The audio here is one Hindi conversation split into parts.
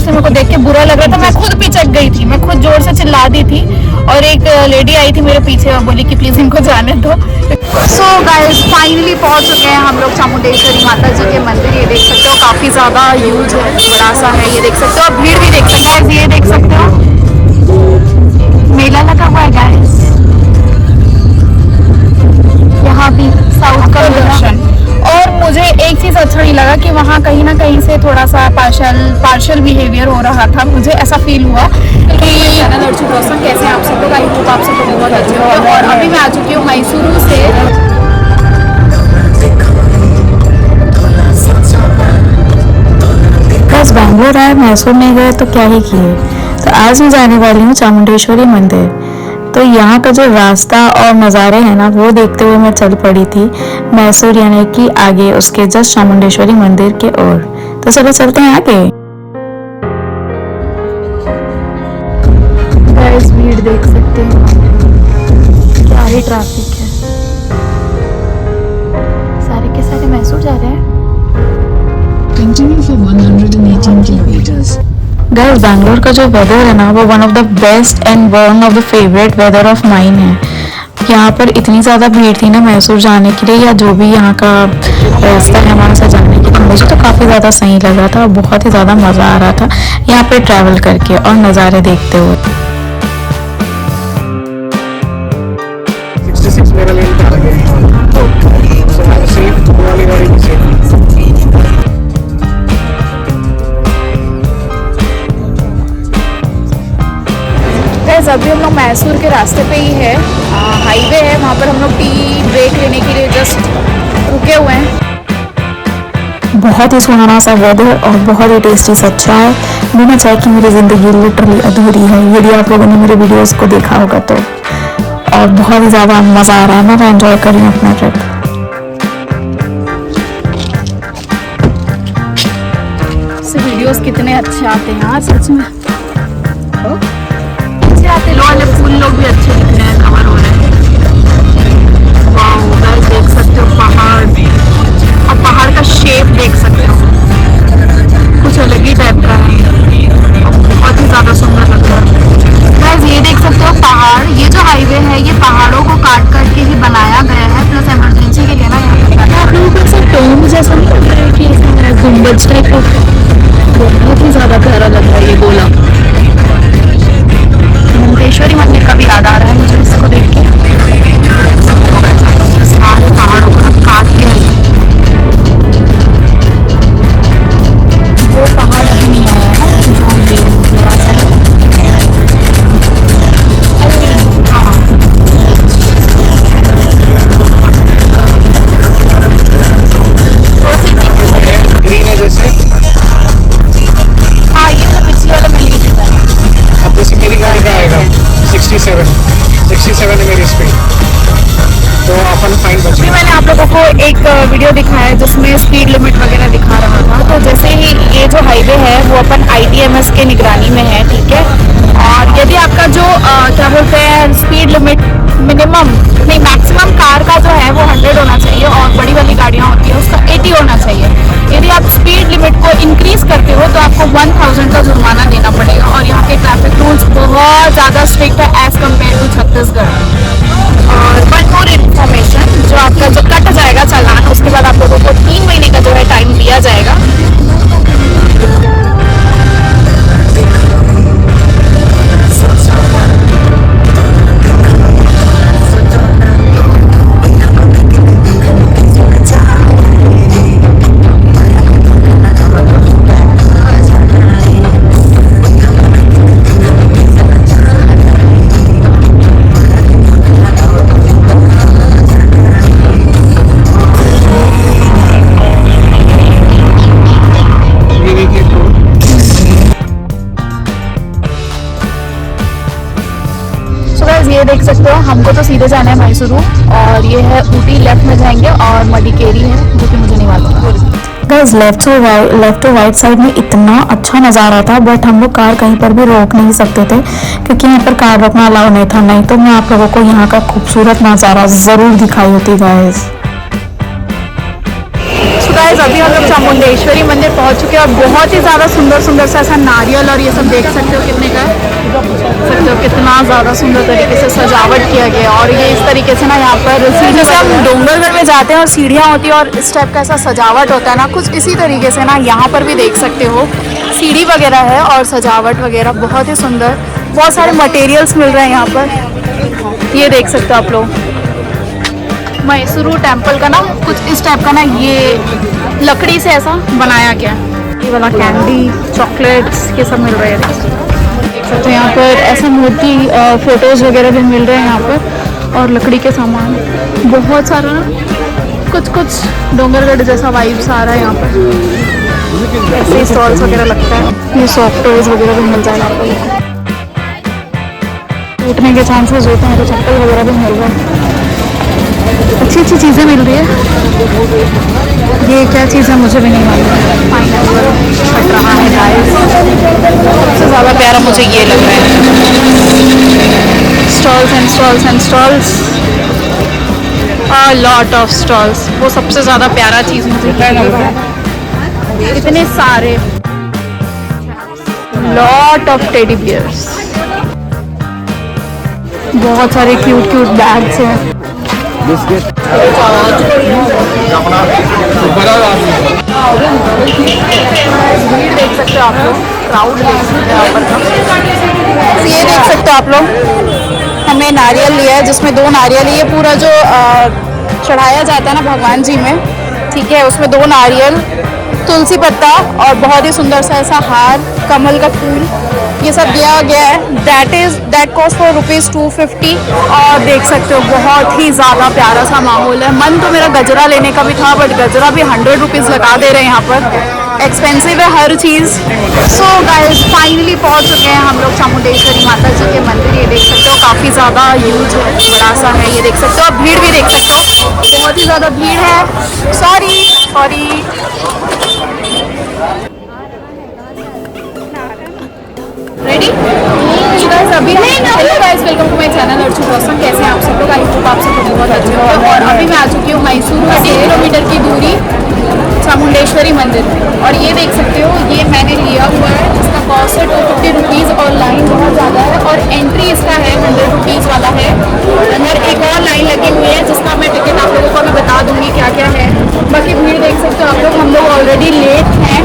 सीरियसली मेरे को देख के बुरा लग रहा था। मैं खुद पिचक गई थी, मैं खुद जोर से चिल्ला दी थी और एक लेडी आई थी मेरे पीछे और बोली कि प्लीज इनको जाने दो। सो गाइस फाइनली पहुंच चुके हैं हम लोग चामुंडेश्वरी माता जी के मंदिर। ये देख सकते हो काफी ज्यादा ह्यूज है, बड़ा सा है, ये देख सकते हो। भीड़ भी देख सकते हो, ये देख सकते हो मेला लगा हुआ है गाइस। यहाँ भी साउथ का दर्शन। और मुझे एक चीज अच्छा नहीं लगा कि वहाँ कहीं ना कहीं से थोड़ा सा पार्शल बिहेवियर हो रहा था। मुझे ऐसा फील हुआ कि चैनल अर्चू रोशन कैसे आप सब लोग, आई होप आप सब लोग बहुत अच्छे होंगे। और अभी मैं आ चुकी हूँ मैसूरू से। बस बैंगलोर आए, मैसूर नहीं गए तो क्या ही किए। तो आज मैं जाने वाली हूँ चामुंडेश्वरी मंदिर। तो यहाँ का जो रास्ता और नज़ारे हैं ना, वो देखते हुए मैं चल पड़ी थी मैसूर, यानी कि आगे उसके जस्ट चामुंडेश्वरी मंदिर के ओर। तो चलो चलते हैं आगे। गाइस भीड़ देख सकते हैं, क्या ही ट्रैफिक है। सारे के सारे मैसूर जा रहे हैं। Continue for 118 kilometers. Guys Bangalore का जो वेदर है ना, वो one of the best and one of the favourite weather of mine है। यहाँ पर इतनी ज़्यादा भीड़ थी ना मैसूर जाने के लिए, या जो भी यहाँ का रास्ता है वहाँ से जाने के लिए, मुझे तो काफ़ी ज़्यादा सही लगा था। बहुत ही ज़्यादा मज़ा आ रहा था यहाँ पे ट्रैवल करके और नज़ारे देखते हुए। 66 मेरा लेन था, so I'm safe, वाली गाड़ी भी safe। गाइस अभी हम लोग मैसूर के रास्ते पे ही है, हाईवे है। वहाँ पर हम लोग टी ब्रेक लेने के लिए जस्ट रुके हुए हैं। बहुत ही सुहाना सा वेदर और बहुत ही टेस्टी सा चाय, बिना चाय की मेरी ज़िंदगी लिटरली अधूरी है, यदि आप लोगों ने मेरे वीडियोस को देखा होगा तो। और बहुत ही ज़्यादा मज़ा आ रहा है, मैं एंजॉय कर रही हूँ अपना ट्रिप। वीडियोस कितने अच्छे आते हैं यार, सच में अच्छे आते। लो वाले फूल लोग भी अच्छे दिख रहे हैं, कवर हो रहे हैं। वाओ गाइस देख सकते हो पहाड़, और पहाड़ का शेप देख सकते हो, कुछ अलग ही टाइप का है और बहुत ही ज़्यादा सुंदर लग रहा है। गाइस ये देख सकते हो पहाड़, ये जो हाईवे है ये पहाड़ों को काट करके ही बनाया गया है, प्लस इमरजेंसी के लिए ना यहाँ आप लोगों को ऐसा टोम जैसा नहीं लग रहा है कि ऐसा गुंबज टाइप का, बहुत ही ज़्यादा प्यारा लग रहा है ये गोला। चामुंडेश्वरी मंदिर का भी याद आ रहा है मुझे इसको देख के। सारे पहाड़ों को काट के वो पहाड़ अभी नहीं आया है जो हम देख रहे हैं। ग्रीन है जैसे, हाँ ये तो पिछले वाले में नहीं दिखा है। अब जैसे मेरी गाड़ी का आएगा 67 है मेरी स्पीड, तो अपन फाइन बचे। अभी मैंने आप लोगों को एक वीडियो दिखाया है जिसमें स्पीड लिमिट वगैरह दिखा रहा था। तो जैसे ही ये जो हाईवे है वो अपन ITMS के निगरानी में है, ठीक है। और यदि आपका जो क्या बोलते हैं स्पीड लिमिट मिनिमम नहीं मैक्सिमम कार का जो है वो 100 होना चाहिए और बड़ी वाली गाड़ियाँ होती है उसका 80 होना चाहिए। यदि आप स्पीड लिमिट को इंक्रीज करते हो तो आपको 1000 का जुर्माना देना पड़ेगा। और यहाँ के ट्रैफिक रूल्स बहुत ज़्यादा स्ट्रिक्ट है एज कम्पेयर टू छत्तीसगढ़। और वन मोर इन्फॉर्मेशन, जो आपका जो कट जाएगा चालान, उसके बाद आप लोगों को 3 महीने का जो है टाइम दिया जाएगा। ये देख सकते हो, हमको तो सीधे जाना है मैसूरू, और ये है ऊटी लेफ्ट में जाएंगे, और मडिकेरी है जो कि मुझे नहीं मालूम। Guys left to right side में इतना अच्छा नज़ारा था, बट हम लोग कार कहीं पर भी रोक नहीं सकते थे क्योंकि यहाँ पर कार रोकना अलाउ नहीं था। नहीं तो मैं आप लोगों को यहाँ का खूबसूरत नज़ारा ज़रूर दिखाई होती गाइस। गाइस अभी हम लोग चामुंडेश्वरी मंदिर पहुंच चुके हैं और बहुत ही ज़्यादा सुंदर सुंदर सा ऐसा नारियल और ये सब देख सकते हो कितने का है, देख सकते हो कितना ज़्यादा सुंदर तरीके से सजावट किया गया है। और ये इस तरीके से ना यहाँ पर सीढ़ी से हम डोंगरगढ़ में जाते हैं और सीढ़ियाँ होती है और इस टाइप का ऐसा सजावट होता है ना, कुछ इसी तरीके से ना यहाँ पर भी देख सकते हो सीढ़ी वगैरह है और सजावट वगैरह बहुत ही सुंदर। बहुत सारे मटेरियल्स मिल रहे हैं यहाँ पर, ये देख सकते हो आप लोग। मैसूरू टेम्पल का ना कुछ इस टाइप का ना ये लकड़ी से ऐसा बनाया गया है। ये वाला कैंडी चॉकलेट्स ये सब मिल रहे हैं, देख सकते हो यहाँ पर ऐसा मूर्ति फोटोज़ वगैरह भी मिल रहे हैं यहाँ पर और लकड़ी के सामान बहुत सारा ना, कुछ कुछ डोंगरगढ़ जैसा वाइब्स आ रहा है यहाँ पर। ऐसे स्टॉल्स वगैरह लगता है, ये सॉफ्ट टॉयज वगैरह भी मिल जाएगा आपको। टूटने के चांसेस होते हैं तो चप्पल वगैरह भी मिल रहा है, अच्छी अच्छी चीज़ें मिल रही है। ये क्या चीज़ है मुझे भी नहीं मालूम। पाइनएप्पल फट रहा है गाइस, सबसे ज़्यादा प्यारा मुझे ये लग रहा है। Stalls and stalls and stalls, a lot of stalls. वो सबसे ज़्यादा प्यारा चीज़ मुझे ये लग रहा है, इतने सारे लॉट ऑफ टेडी बियर्स, बहुत सारे क्यूट क्यूट बैग्स हैं। भीड़ देख सकते हो आप लोग, क्राउड देख सकते हो यहाँ पर। ये देख सकते हो आप लोग, हमने नारियल लिया है जिसमें 2 नारियल, ये पूरा जो चढ़ाया जाता है ना भगवान जी में, ठीक है, उसमें 2 नारियल, तुलसी पत्ता और बहुत ही सुंदर सा ऐसा हार, कमल का फूल, ये सब दिया गया है। That cost for ₹250। और देख सकते हो बहुत ही ज़्यादा प्यारा सा माहौल है। मन तो मेरा गजरा लेने का भी था बट गजरा भी ₹100 लगा दे रहे हैं यहाँ पर, एक्सपेंसिव है हर चीज़। सो गाइस फाइनली पहुँच चुके हैं हम लोग चामुंडेश्वरी माता जी के मंदिर। ये देख सकते हो काफ़ी ज़्यादा ह्यूज है, बड़ा सा है, ये देख सकते हो। और भीड़ भी देख सकते हो, बहुत ही ज़्यादा भीड़ है। सॉरी रेडी गाइस अभी hello guys, welcome to my channel Archu रॉसम। कैसे हैं आप सब लोग? आई होप आप सब लोग बहुत अच्छे होंगे। और अभी मैं आ चुकी हूँ मैसूर से 1 किलोमीटर की दूरी चामुंडेश्वरी मंदिर में। और ये देख सकते हो ये मैंने लिया हुआ है, इसका कॉस्ट है ₹250 और लाइन बहुत ज़्यादा है और एंट्री इसका है ₹100 वाला है। अंदर एक और लाइन लगी हुई है जिसका मैं टिकट आप लोगों को मैं बता दूँगी क्या क्या है। बाकी भीड़ देख सकते हो आप लोग, हम लोग ऑलरेडी लेट हैं,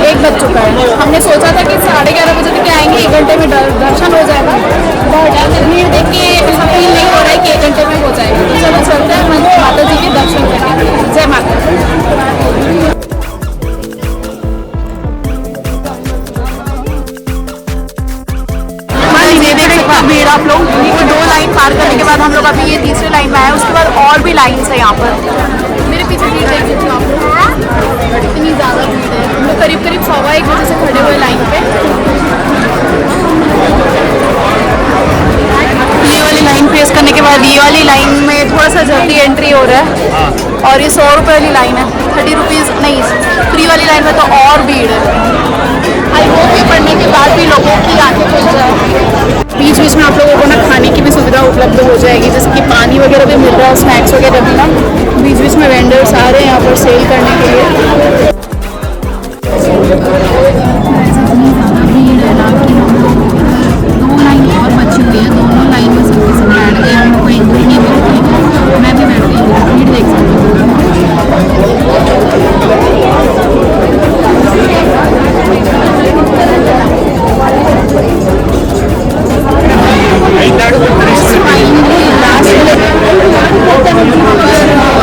1 बज चुका है। हमने सोचा था कि 11:30 बजे तक आएंगे, 1 घंटे में दर्शन हो जाएगा, बट भीड़ देख के ऐसा फील नहीं हो रहा है कि 1 घंटे में हो जाएगा। तो चलो चलते हैं माता जी के दर्शन करने। जय माता दी। ये देख सकते हो भीड़ आप लोग, 2 लाइन पार करने के बाद हम लोग अभी ये तीसरी लाइन में आए, उसके बाद और भी लाइन है यहाँ पर। मेरे पीछे भीड़ देख सकते हो आप लोग, इतनी ज़्यादा भीड़ है। हम लोग करीब 1:15 बजे से खड़े हुए लाइन पे। ये वाली लाइन फेस करने के बाद ये वाली लाइन में थोड़ा सा जल्दी एंट्री हो रहा है और ये ₹100 वाली लाइन है, ₹30 नहीं, फ्री वाली लाइन में तो और भीड़ है। आई होप ये पढ़ने के बाद भी लोगों की आंखें खुल जाए। बीच बीच में आप लोगों को ना खाने की भी सुविधा उपलब्ध हो जाएगी, जैसे कि पानी वगैरह भी मिल रहा है, स्नैक्स वगैरह भी ना बीच बीच में वेंडर्स आ रहे हैं यहाँ पर सेल करने के लिए। दो लाइन और बची हुई है, दोनों लाइन में सब बैठ गए, हम लोग को एंट्री नहीं मिल रही। मैं भी बैठ गई हूँ, भीड़ देख सकती हूँ।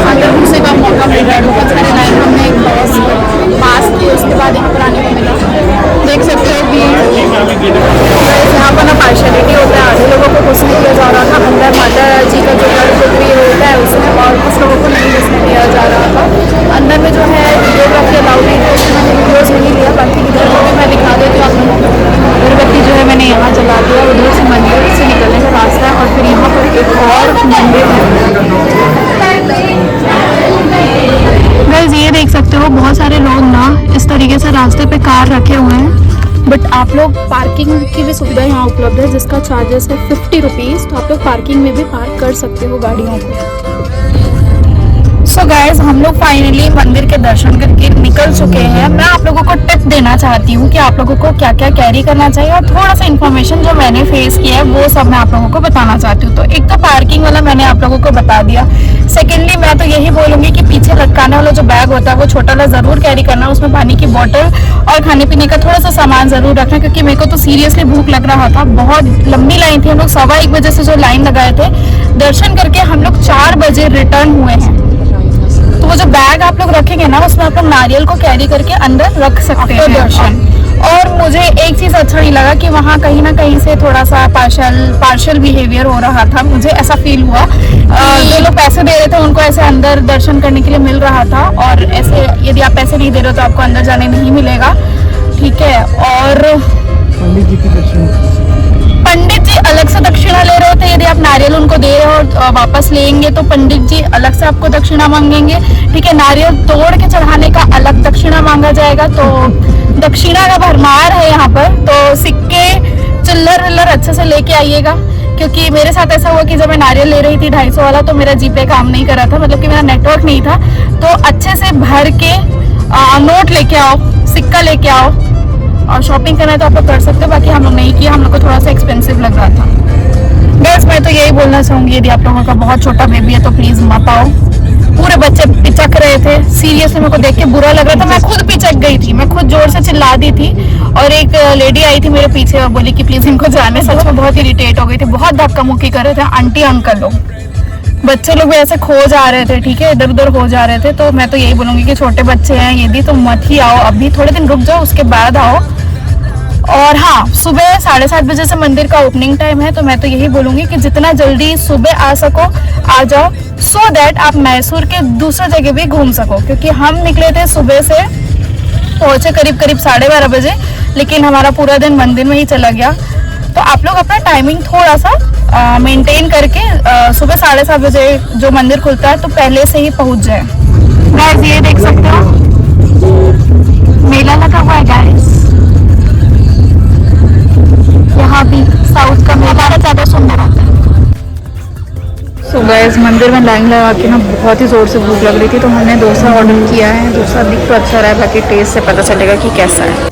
अंदर घुसने का मौका मिल रहा है, बहुत सारे लाइन हमने एक पास किए, उसके बाद यहाँ पर आने को मिला। देख सकते हो भीड़ यहाँ पर ना पार्शलिटी होता है, आधे लोगों को कुछ नहीं दिया जा रहा था अंदर माता जी का जो गर्भगृह होता है उसमें, और कुछ लोगों को नहीं घुसने दिया जा रहा था। अंदर में जो है वीडियोग्राफी अलाउड नहीं थी, उसमें मैंने वीडियोज़ नहीं लिया। बाकी इधर को भी मैं दिखा देती हूँ आप लोगों को। अगरबत्ती जो है मैंने यहाँ जला दिया, उधर से मंदिर से निकलने का रास्ता है और फिर यहाँ पर एक और मंदिर है। गाइस ये देख सकते हो बहुत सारे लोग ना इस तरीके से रास्ते पे कार रखे हुए हैं, बट आप लोग पार्किंग की भी सुविधा यहाँ उपलब्ध है जिसका चार्जेस है ₹50। तो आप लोग पार्किंग में भी पार्क कर सकते हो गाड़ियों को। सो गाइस हम लोग फाइनली मंदिर के दर्शन करके निकल चुके हैं। मैं आप लोगों को टिप देना चाहती हूँ कि आप लोगों को क्या क्या कैरी करना चाहिए और थोड़ा सा इन्फॉर्मेशन जो मैंने फेस किया है वो सब मैं आप लोगों को बताना चाहती हूँ। तो एक तो पार्किंग वाला मैंने आप लोगों को बता दिया। सेकेंडली मैं तो यही बोलूंगी कि पीछे लटकाने वाला जो बैग होता है वो छोटा वाला जरूर कैरी करना, उसमें पानी की बोतल और खाने पीने का थोड़ा सा सामान जरूर रखना, क्योंकि मेरे को तो सीरियसली भूख लग रहा था। बहुत लंबी लाइन थी, हम लोग 1:15 बजे से जो लाइन लगाए थे, दर्शन करके हम लोग 4 बजे रिटर्न हुए हैं। तो वो जो बैग आप लोग रखेंगे ना उसमें आप लोग नारियल को कैरी करके अंदर रख सकते हैं दर्शन। और मुझे एक चीज अच्छा नहीं लगा कि वहाँ कहीं ना कहीं से थोड़ा सा पार्शियल बिहेवियर हो रहा था, मुझे ऐसा फील हुआ। जो लोग पैसे दे रहे थे उनको ऐसे अंदर दर्शन करने के लिए मिल रहा था, और ऐसे यदि आप पैसे नहीं दे रहे हो तो आपको अंदर जाने नहीं मिलेगा, ठीक है। और पंडित जी की दर्शन, पंडित जी अलग से दक्षिणा ले रहे थे। यदि आप नारियल उनको दे रहे हो और वापस लेंगे तो पंडित जी अलग से आपको दक्षिणा मांगेंगे, ठीक है। नारियल तोड़ के चढ़ाने का अलग दक्षिणा मांगा जाएगा। तो दक्षिणा का भरमार है यहाँ पर। तो सिक्के चिल्लर विल्लर अच्छे से लेके आइएगा, क्योंकि मेरे साथ ऐसा हुआ कि जब मैं नारियल ले रही थी 250 वाला, तो मेरा जीपे काम नहीं कर रहा था, मतलब कि मेरा नेटवर्क नहीं था। तो अच्छे से भर के नोट लेके आओ, सिक्का लेके आओ, और शॉपिंग करना है तो आप लोग कर सकते हो। बाकी हम लोग नहीं किया, हम लोग को थोड़ा सा एक्सपेंसिव लग रहा था। बस मैं तो यही बोलना चाहूंगी, यदि आप लोगों का बहुत छोटा बेबी है तो प्लीज मत आओ। पूरे बच्चे पिचक रहे थे, सीरियसली मेरे को देख के बुरा लग रहा था। मैं खुद पिचक गई थी, मैं खुद जोर से चिल्ला दी थी, और एक लेडी आई थी मेरे पीछे और बोली कि प्लीज इनको जाने। सच में बहुत इरिटेट हो गई थी, बहुत धक्का मुक्की कर रहे थे आंटी अंकल लोग, बच्चे लोग भी ऐसे खो जा रहे थे, ठीक है, इधर उधर हो जा रहे थे। तो मैं तो यही बोलूंगी कि छोटे बच्चे हैं यदि तो मत ही आओ, अभी थोड़े दिन रुक जाओ उसके बाद आओ। और हाँ, सुबह 7:30 बजे से मंदिर का ओपनिंग टाइम है, तो मैं तो यही बोलूंगी कि जितना जल्दी सुबह आ सको आ जाओ, सो दैट आप मैसूर के दूसरे जगह भी घूम सको। क्योंकि हम निकले थे सुबह से, पहुंचे करीब 12:30 बजे, लेकिन हमारा पूरा दिन मंदिर में ही चला गया। तो आप लोग अपना टाइमिंग थोड़ा सा मेंटेन करके सुबह 7:30 बजे जो मंदिर खुलता है तो पहले से ही पहुंच जाए। गाइस ये देख सकते हो मेला लगा हुआ है गाइस, यहाँ भी साउथ का मेला ज्यादा सुंदर होता है। सो गाइस मंदिर में लाइन लगा के ना बहुत ही जोर से भूख लग रही थी, तो हमने डोसा ऑर्डर किया है। डोसा दिख तो अच्छा रहा है, बाकी टेस्ट से पता चलेगा कि कैसा है।